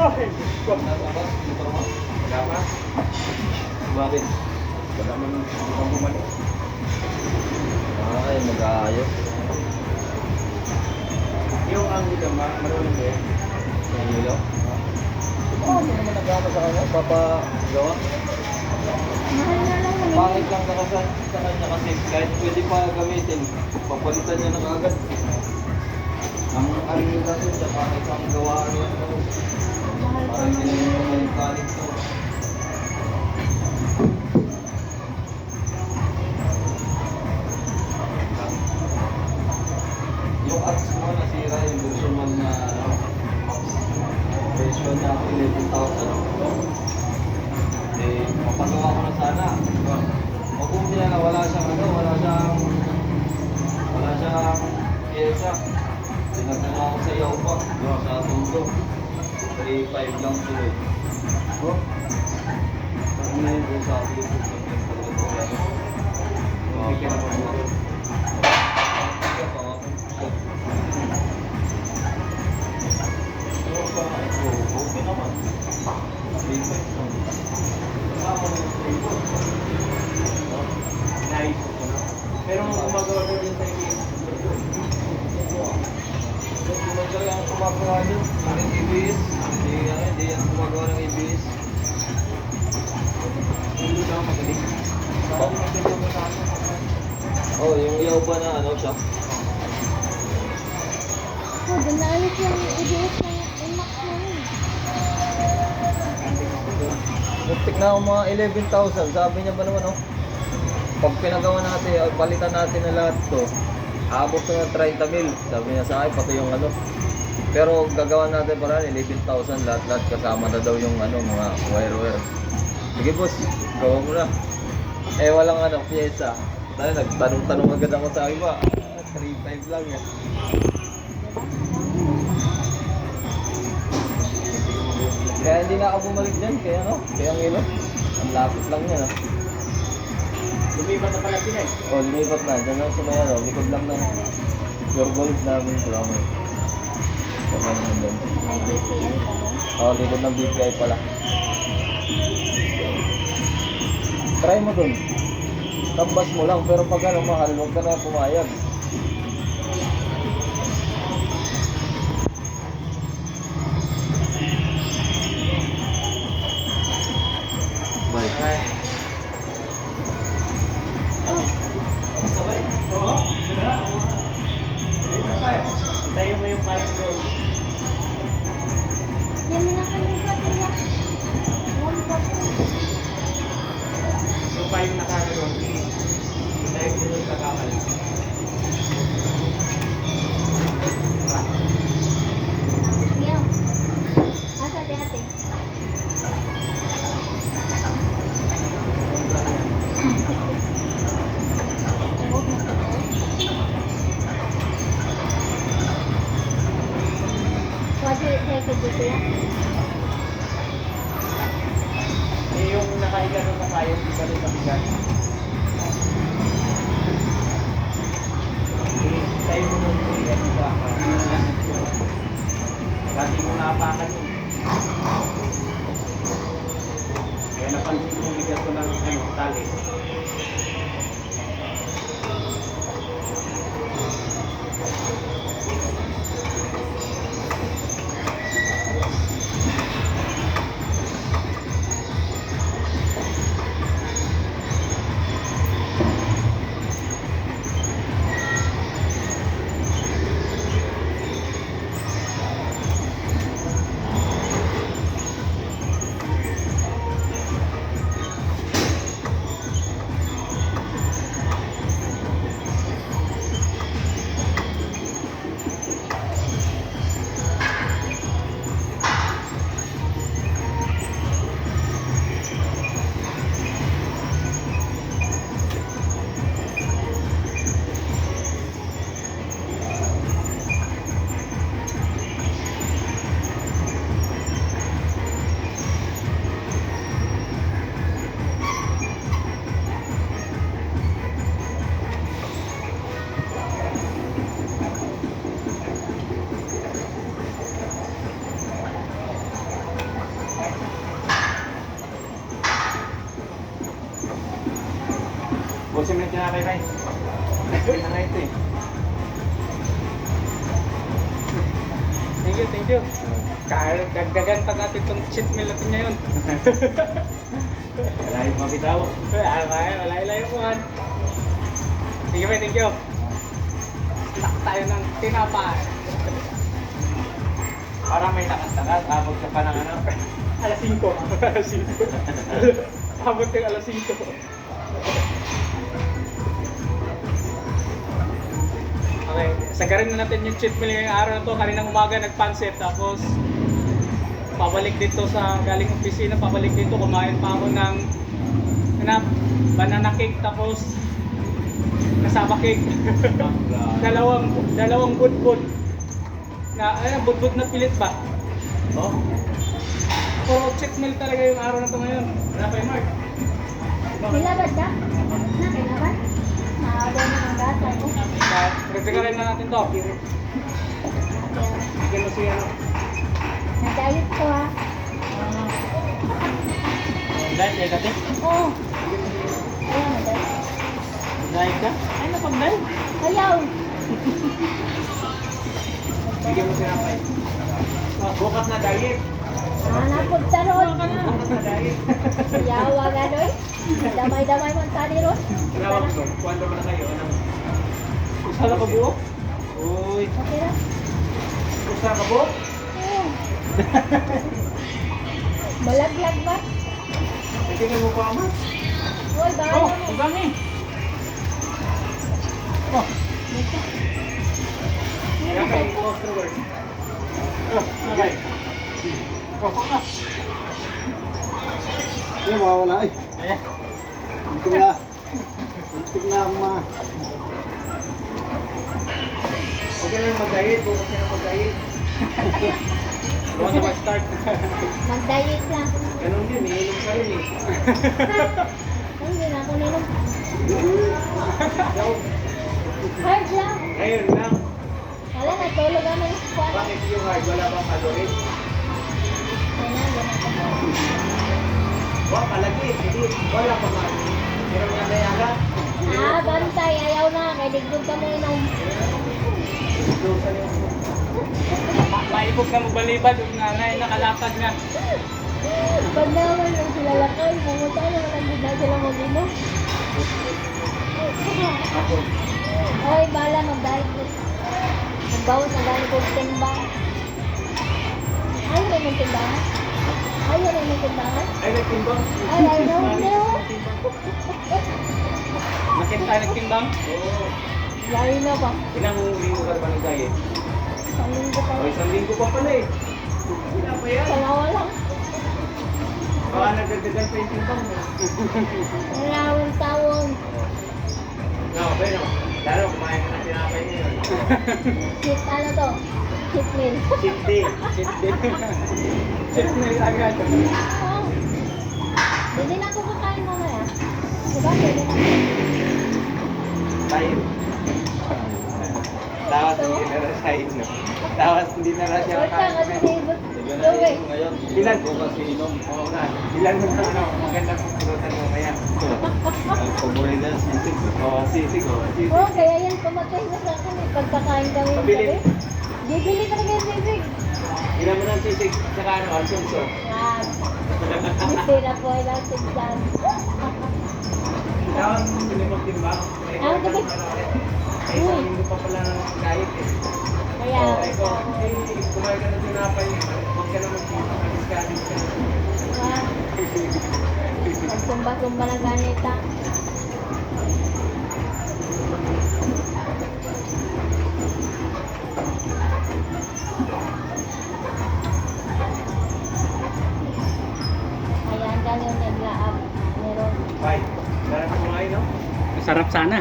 Nasa ba? Motor mo? Wala pa. Bakit? Wala man ang bumalik. Ay, mag-aayos. Yung ang dito, marunong ko yan. Ang ilaw? Oo, hindi naman nagkama sa kanya. Papagawa. Mahal na lang naman. Pangit lang sa kanya kasi kahit pwede pa gamitin, papalitan niya na agad. Ang ano kasi sa pangit ang gawaan niya. Mahal pa Parang hindi naman. naman kalit to. Yung ads mo nasira yung version 1 na version na 11,000. Eh, mapagawa ko na sana. O kung di na wala siyang pyesa. Tinagdala ako sa iyo pa. Sa tundo. 3.5 lang tuloy. Oh. Ano na yun sa akin? Hindi ka na pagbuto. Okay naman. 3.5 lang. Nice. Pero gumagawa na din sa ibig. Talaga ang gumagawa dyan. Ang EBS. Hindi yan gumagawa ng EBS. Hindi na magaling. Bakit nagdala mo sa akin? Oh, yung yaw ba na ano siya? Oh, doon na alis yung EBS ng IMAX namin. Muntik na ako mga 11,000. Sabi niya ba naman, oh? Pag pinagawa natin, palitan natin na lahat to, abot to ng 30 mil. Sabi niya sa akin, pati yung ano. Pero gagawa natin para 11,000 lahat-lahat kasama na daw yung ano, mga wire-wire. Sige boss, gawa mo na. Eh walang ano, pyesa. Dahil nagtanong-tanong agad ako sa iba. 3.5 lang yan. Kaya hindi na ako bumalik dyan, kaya ano, kaya ang ilo. Ang lapit lang yan, ah. Lumipat na pala sila eh. Oh, lumipat na. Diyan lang sa may ano, likod lang ng Pure Gold namin sa kami. Sa kami doon. May BPL pa ba? Oh, likod ng BPI pala. Try mo dun. Tambas mo lang, pero pag ano mahal, huwag ka na pumayag. Bye. Ay. Oo. Tayo mo yung parang gold. Yan na lang kami sa tiyak. One box. So pa yung nakakaroon. Tayo mo yung kakakal. Yan. Asa ate? Wajib saya kerja ya. Eh yung nakahiga doon sa kayo, di ba rin sa bigat? Eh, tayo mo nung yan sa dati mo naapakan yun. Kaya napansin mo bigat ko ng tali. Ubusin mo yung tinapay, Ray. Ubusin na nga ito eh. Thank you. Dagdagan pa natin itong cheat meal natin ngayon. Wala yung mabitaw. Wala yung kuhan. Thank you. Tak tayo ng tinapay. Parang may takas-takas. Abog ka pa ng ano. Alas 5. Abot yung alas 5. Okay, sagarin na natin yung cheat meal ngayong araw na to. Kaninang umaga nagpansit, tapos pabalik dito sa galing opisina, pabalik dito, kumain pa ako ng banana cake, tapos kasama cake. dalawang budbud na budbud na pilit ba? Oh? Puro cheat meal talaga yung araw na to ngayon. Wala pa yung Mark. Nilabad na? Nakinabad? Naawa na ang gata ko. Regarin na natin to. Bigyan mo siya. Nagayot ko ha. Dahil kayo dati? Oo. Ayaw na dahil. Dahil ka? Ay, napag-dahil. Ayaw. Bigyan mo tinapay. Bukas na diet. Hanapod tarot. Bukas na diet. Yawa gano'y. Damay-damay man tani ron. Tinawag ko. Kuwando pa na kayo. Anong? Sala ka buo? Uy. Okay na. Usa ka po? Oo. Malaglag ba? Tingnan mo pa ama. Uy, baka Oh, naman. ibang eh. Oh, Kaya kayo followers. okay. Oh, ah. Ini mawawala eh. Ayan. Untik na. Untik na ma. Huwag ka lang mag-diet. Bukas ka na mag-diet. Buwan na mag-start. Mag-diet lang. Ganun din. Iinom ka rin eh. Ay, hindi na ako ninom. Hard lang. Ngayon lang. Wala, nagtulog naman yung squat. Bakit yung hard? Wala bang calories? Ay na, ganun ko. Wala palagi. Hindi. Wala pa man. Meron nga na yaga. Ah, bantay. Ayaw na. Kaya digdog ka mo inom. Dosa niyo. Maibog na magbalibad, yung nanay nakalatag na. Pag naman lang sila lakay, pumunta naman ang gina sila mag-inom. Ako. Ay, bala, mag-diet. Magbawas na gano'n kong timbang. Ayaw na yung timbangan. Ayaw na yung timbangan. Ay, nagtimbang. Ay, ayaw na. Nakita nagtimbang? Oo. Lari na ba? Ilang linggo ka ba nag-diet? Ang linggo pa. O, isang linggo pa pala eh. Wala pa yan. Salawa lang. Baka nagdagdagan pa yung timbang mo. Maraming tawon. No, pero, lalo kumain ka ng tinapay ngayon. Cheat ano to? Cheat meal. Cheat day. Cheat day. Cheat meal agad. Oo. Hindi na ako kakain mamaya. Diba? Pwede na. Tayo. Tawas hindi na rin sa inyo. Tawas hindi na rin siya Wait lang, kasi makain. neighbor. Sige na Luwi. inom ngayon. Ilan? Bukas inom. Oo nga. Ilan mo na ano, magandang pupulutan mo kaya. Ang paborito ng sisig. Oo, sisig o. Sisig. Oo, kaya yan, pumatay na sa akin eh. Pagkakain kami ng Pabili. gabi. Bibili talaga yung sisig. Ilan mo ng sisig saka ano, alfonso. Yan. Bisira po ay lang tigsan. Tawas, hindi magtimbang. Ah, sige. Ay, isang linggo pa pala ng diet eh. Kaya, Oo, ikaw, kumain ka na tinapay, huwag ka na magtimbang, discarded ka na. Nagtumba-tumba na ganita. Ayan, ganyan naglaab. Meron. Bye. Sarap kumain, no? Sarap sana.